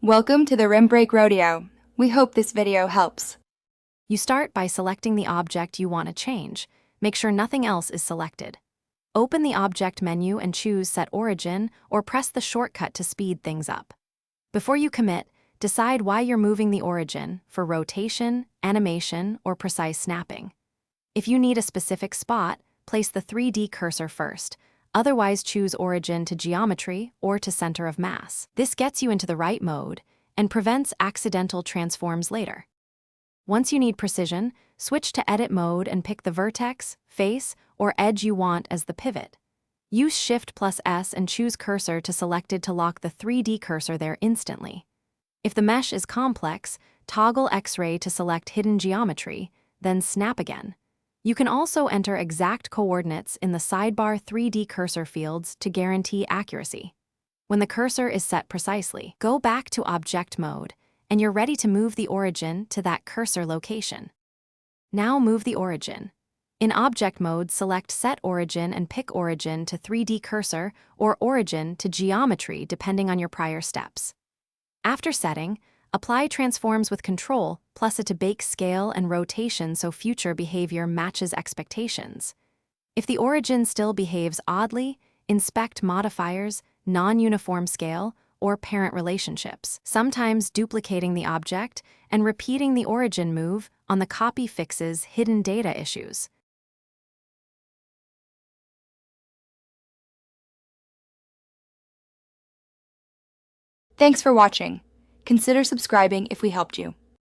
Welcome to the Rim Break Rodeo. We hope this video helps. You start by selecting the object you want to change. Make sure nothing else is selected. Open the Object menu and choose Set Origin or press the shortcut to speed things up. Before you commit, decide why you're moving the origin for rotation, animation, or precise snapping. If you need a specific spot, place the 3D cursor first. Otherwise, choose Origin to Geometry or to Center of Mass. This gets you into the right mode and prevents accidental transforms later. Once you need precision, switch to Edit mode and pick the vertex, face, or edge you want as the pivot. Use Shift+S and choose Cursor to Selected to lock the 3D cursor there instantly. If the mesh is complex, toggle X-ray to select Hidden Geometry, then snap again. You can also enter exact coordinates in the sidebar 3D cursor fields to guarantee accuracy. When the cursor is set precisely, go back to Object mode, and you're ready to move the origin to that cursor location. Now move the origin. In Object mode, select Set Origin and pick Origin to 3D cursor or Origin to Geometry depending on your prior steps. After setting, apply transforms with Control, plus it to bake scale and rotation so future behavior matches expectations. If the origin still behaves oddly, inspect modifiers, non-uniform scale, or parent relationships. Sometimes duplicating the object and repeating the origin move on the copy fixes hidden data issues. Thanks for watching. Consider subscribing if we helped you.